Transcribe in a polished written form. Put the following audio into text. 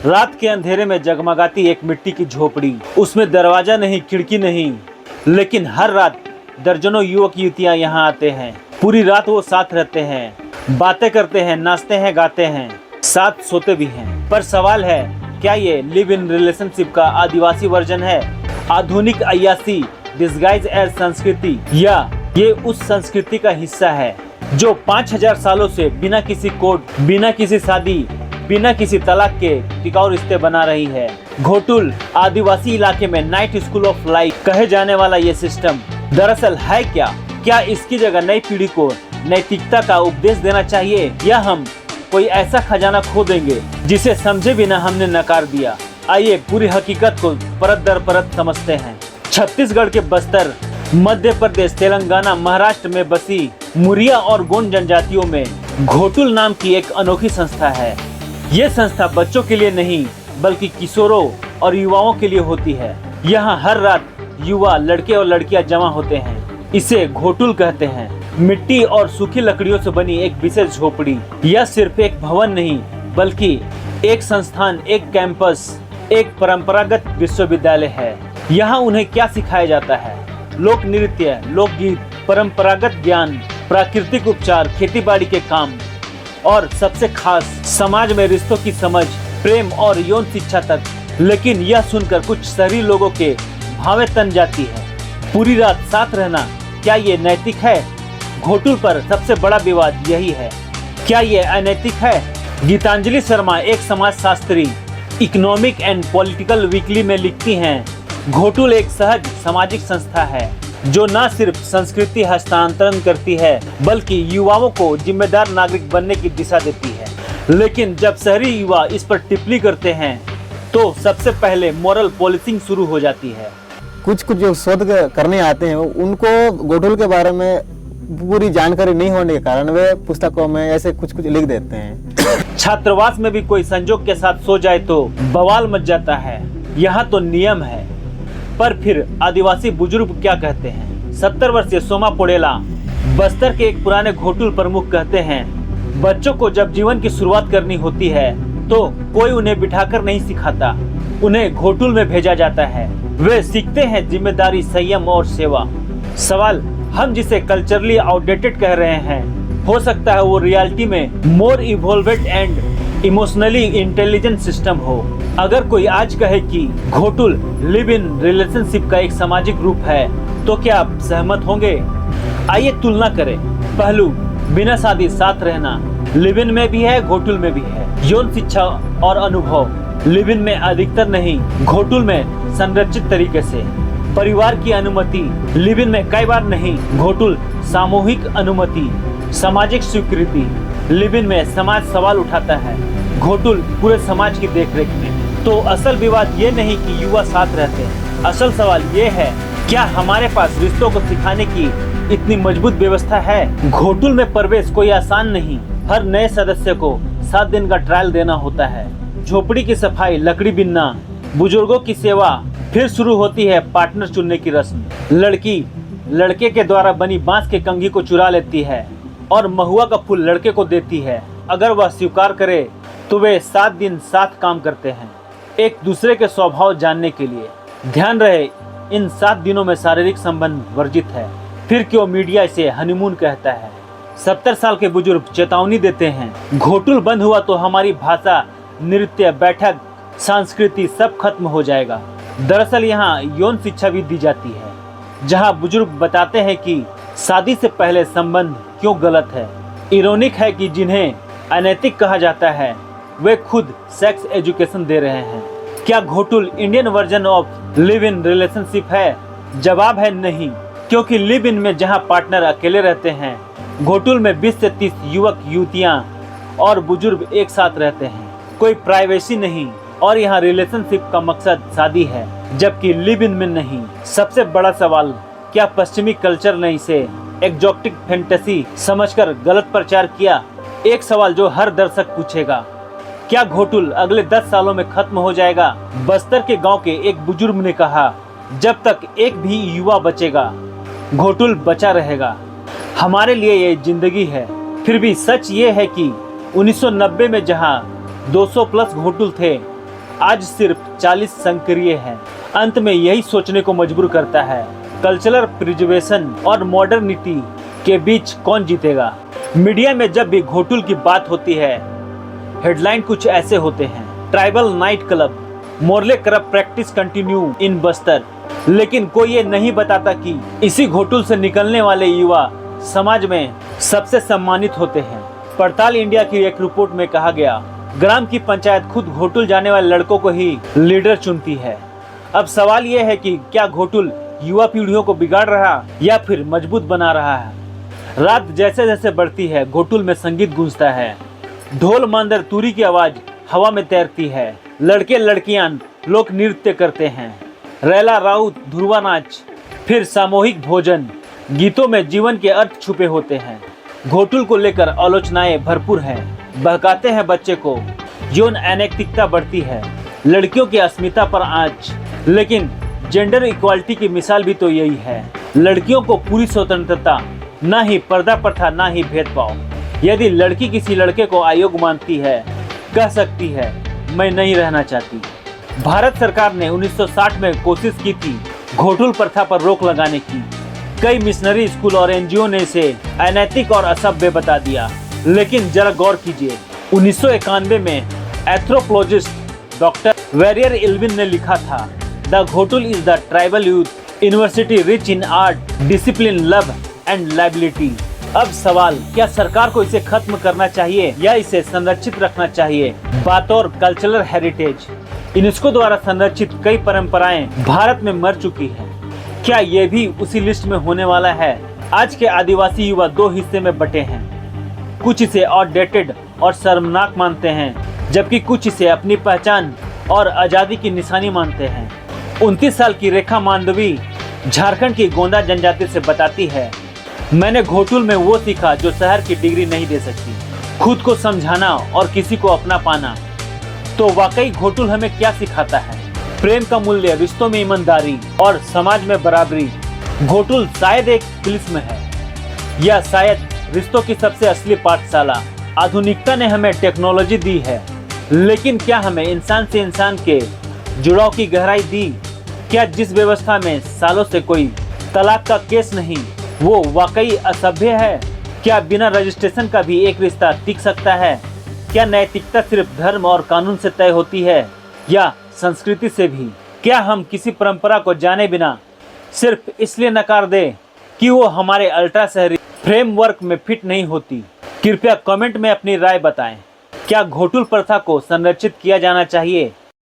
रात के अंधेरे में जगमगाती एक मिट्टी की झोपड़ी, उसमें दरवाजा नहीं, खिड़की नहीं, लेकिन हर रात दर्जनों युवक युवतियां यहाँ आते हैं। पूरी रात वो साथ रहते हैं, बातें करते हैं, नाचते हैं, गाते हैं, साथ सोते भी हैं। पर सवाल है, क्या ये लिव इन रिलेशनशिप का आदिवासी वर्जन है, आधुनिक अय्यासी डिस्गाइज एज संस्कृति, या ये उस संस्कृति का हिस्सा है जो 5000 सालों से बिना किसी कोड, बिना किसी शादी, बिना किसी तलाक के टिकाऊ रिश्ते बना रही है। घोटुल आदिवासी इलाके में नाइट स्कूल ऑफ लाइफ कहे जाने वाला ये सिस्टम दरअसल है क्या? क्या इसकी जगह नई पीढ़ी को नैतिकता का उपदेश देना चाहिए, या हम कोई ऐसा खजाना खो देंगे जिसे समझे बिना हमने नकार दिया? आइए पूरी हकीकत को परत दर परत समझते हैं। छत्तीसगढ़ के बस्तर, मध्य प्रदेश, तेलंगाना, महाराष्ट्र में बसी मुरिया और गोंड जनजातियों में घोटुल नाम की एक अनोखी संस्था है। ये संस्था बच्चों के लिए नहीं बल्कि किशोरों और युवाओं के लिए होती है। यहाँ हर रात युवा, लड़के और लड़कियां जमा होते हैं। इसे घोटुल कहते हैं। मिट्टी और सूखी लकड़ियों से बनी एक विशेष झोपड़ी, यह सिर्फ एक भवन नहीं बल्कि एक संस्थान, एक कैंपस, एक परंपरागत विश्वविद्यालय है। यहाँ उन्हें क्या सिखाया जाता है? लोक नृत्य, लोकगीत, परंपरागत ज्ञान, प्राकृतिक उपचार, खेतीबाड़ी के काम और सबसे खास समाज में रिश्तों की समझ, प्रेम और यौन शिक्षा तक। लेकिन यह सुनकर कुछ शहरी लोगों के भावें तन जाती है। पूरी रात साथ रहना, क्या ये नैतिक है? घोटुल पर सबसे बड़ा विवाद यही है, क्या ये अनैतिक है? गीतांजलि शर्मा, एक समाजशास्त्री, इकोनॉमिक एंड पॉलिटिकल वीकली में लिखती हैं, घोटुल एक सहज सामाजिक संस्था है जो न सिर्फ संस्कृति हस्तांतरण करती है बल्कि युवाओं को जिम्मेदार नागरिक बनने की दिशा देती है। लेकिन जब शहरी युवा इस पर टिप्पणी करते हैं तो सबसे पहले मॉरल पॉलिसिंग शुरू हो जाती है। कुछ जो शोध करने आते हैं उनको घोटुल के बारे में पूरी जानकारी नहीं होने के कारण वे पुस्तकों में ऐसे कुछ लिख देते हैं। छात्रावास में भी कोई संजोग के साथ सो जाए तो बवाल मच जाता है। यहाँ तो नियम है। पर फिर आदिवासी बुजुर्ग क्या कहते हैं? 70 वर्षीय सोमा पोडेला, बस्तर के एक पुराने घोटुल प्रमुख, कहते हैं, बच्चों को जब जीवन की शुरुआत करनी होती है तो कोई उन्हें बिठाकर नहीं सिखाता, उन्हें घोटुल में भेजा जाता है। वे सीखते हैं जिम्मेदारी, संयम और सेवा। सवाल, हम जिसे कल्चरली आउटडेटेड कह रहे हैं, हो सकता है वो रियलिटी में मोर इवोल्वेड एंड इमोशनली इंटेलिजेंट सिस्टम हो। अगर कोई आज कहे कि घोटुल लिव इन रिलेशनशिप का एक सामाजिक रूप है तो क्या आप सहमत होंगे? आइए तुलना करें। पहलू, बिना शादी साथ रहना, लिव इन में भी है, घोटुल में भी है। यौन शिक्षा और अनुभव, लिव इन में अधिकतर नहीं, घोटुल में संरक्षित तरीके से। परिवार की अनुमति, लिव इन में कई बार नहीं, घोटुल सामूहिक अनुमति। सामाजिक स्वीकृति, लिव इन में समाज सवाल उठाता है, घोटुल पूरे समाज की देखरेख में। तो असल विवाद ये नहीं कि युवा साथ रहते हैं, असल सवाल ये है, क्या हमारे पास रिश्तों को सिखाने की इतनी मजबूत व्यवस्था है? घोटुल में प्रवेश कोई आसान नहीं, हर नए सदस्य को 7 दिन का ट्रायल देना होता है। झोपड़ी की सफाई, लकड़ी बिनना, बुजुर्गों की सेवा, फिर शुरू होती है पार्टनर चुनने की रस्म। लड़की लड़के के द्वारा बनी बांस के कंघी को चुरा लेती है और महुआ का फूल लड़के को देती है। अगर वह स्वीकार करे तो वे 7 दिन साथ काम करते हैं, एक दूसरे के स्वभाव जानने के लिए। ध्यान रहे, इन 7 दिनों में शारीरिक संबंध वर्जित है। फिर क्यों मीडिया इसे हनीमून कहता है? 70 साल के बुजुर्ग चेतावनी देते हैं, घोटुल बंद हुआ तो हमारी भाषा, नृत्य, बैठक, संस्कृति सब खत्म हो जाएगा। दरअसल यहाँ यौन शिक्षा भी दी जाती है, जहाँ बुजुर्ग बताते हैं कि शादी से पहले संबंध क्यों गलत है। इरोनिक है कि जिन्हें अनैतिक कहा जाता है वे खुद सेक्स एजुकेशन दे रहे हैं। क्या ghotul Indian version of live in relationship है? जवाब है नहीं, क्योंकि लिव इन में जहां पार्टनर अकेले रहते हैं, घोटुल में 20 से 30 युवक युवतियां और बुजुर्ग एक साथ रहते हैं। कोई प्राइवेसी नहीं, और यहाँ रिलेशनशिप का मकसद शादी है, जबकि लिव इन में नहीं। सबसे बड़ा सवाल, क्या पश्चिमी कल्चर ने इसे एक्जोटिक फैंटेसी समझकर गलत प्रचार किया? एक सवाल जो हर दर्शक पूछेगा, क्या घोटुल अगले 10 सालों में खत्म हो जाएगा? बस्तर के गांव के एक बुजुर्ग ने कहा, जब तक एक भी युवा बचेगा घोटुल बचा रहेगा। हमारे लिए ये जिंदगी है। फिर भी सच ये है कि 1990 में जहां 200 प्लस घोटुल थे, आज सिर्फ 40 सक्रिय हैं। अंत में यही सोचने को मजबूर करता है, कल्चरल प्रिजर्वेशन और मॉडर्निटी के बीच कौन जीतेगा। मीडिया में जब भी घोटुल की बात होती है, हेडलाइन कुछ ऐसे होते हैं, tribal night club, Morley corrupt practice continue in Bastar. लेकिन कोई ये नहीं बताता कि इसी घोटुल से निकलने वाले युवा समाज में सबसे सम्मानित होते हैं। पड़ताल इंडिया की एक रिपोर्ट में कहा गया, ग्राम की पंचायत खुद घोटुल जाने वाले लड़कों को ही लीडर चुनती है। अब सवाल यह है कि क्या घोटुल युवा पीढ़ियों को बिगाड़ रहा या फिर मजबूत बना रहा है। रात जैसे जैसे बढ़ती है, घोटुल में संगीत गूंजता है, ढोल मांदर तुरी की आवाज हवा में तैरती है, लड़के लड़कियां लोक नृत्य करते हैं, रैला राउत धुरवा नाच, फिर सामूहिक भोजन। गीतों में जीवन के अर्थ छुपे होते हैं। घोटुल को लेकर आलोचनाएं भरपूर हैं, बहकाते हैं बच्चे को, यौन अनैतिकता बढ़ती है, लड़कियों की अस्मिता पर आंच। लेकिन जेंडर इक्वालिटी की मिसाल भी तो यही है, लड़कियों को पूरी स्वतंत्रता, ना ही पर्दा प्रथा, ना ही भेदभाव। यदि लड़की किसी लड़के को अयोग्य मानती है, कह सकती है मैं नहीं रहना चाहती। भारत सरकार ने 1960 में कोशिश की थी घोटुल प्रथा पर रोक लगाने की। कई मिशनरी स्कूल और एनजीओ ने इसे अनैतिक और असभ्य बता दिया। लेकिन जरा गौर कीजिए, 1991 में एथ्रोपोलॉजिस्ट डॉक्टर वेरियर इल्विन ने लिखा था, the ghotul is the tribal youth university rich in art, discipline, love and liability. अब सवाल, क्या सरकार को इसे खत्म करना चाहिए या इसे संरक्षित रखना चाहिए। बतौर कल्चरल हेरिटेज यूनेस्को द्वारा संरक्षित कई परंपराएं भारत में मर चुकी हैं। क्या ये भी उसी लिस्ट में होने वाला है। आज के आदिवासी युवा दो हिस्से में बटे हैं, कुछ इसे आउटडेटेड और शर्मनाक मानते हैं, जबकि कुछ इसे अपनी पहचान और आज़ादी की निशानी मानते हैं। 29 साल की रेखा मांडवी झारखंड की गोंदा जनजाति से बताती है, मैंने घोटुल में वो सीखा जो शहर की डिग्री नहीं दे सकती, खुद को समझाना और किसी को अपना पाना। तो वाकई घोटुल हमें क्या सिखाता है। प्रेम का मूल्य, रिश्तों में ईमानदारी और समाज में बराबरी। घोटुल शायद एक फिल्म है या शायद रिश्तों की सबसे असली पाठशाला। आधुनिकता ने हमें टेक्नोलॉजी दी है, लेकिन क्या हमें इंसान से इंसान के जुड़ाव की गहराई दी। क्या जिस व्यवस्था में सालों से कोई तलाक का केस नहीं, वो वाकई असभ्य है। क्या बिना रजिस्ट्रेशन का भी एक रिश्ता टिक सकता है। क्या नैतिकता सिर्फ धर्म और कानून से तय होती है या संस्कृति से भी। क्या हम किसी परंपरा को जाने बिना सिर्फ इसलिए नकार दें कि वो हमारे अल्ट्रा शहरी फ्रेमवर्क में फिट नहीं होती। कृपया कमेंट में अपनी राय बताएं। क्या घोटुल प्रथा को संरक्षित किया जाना चाहिए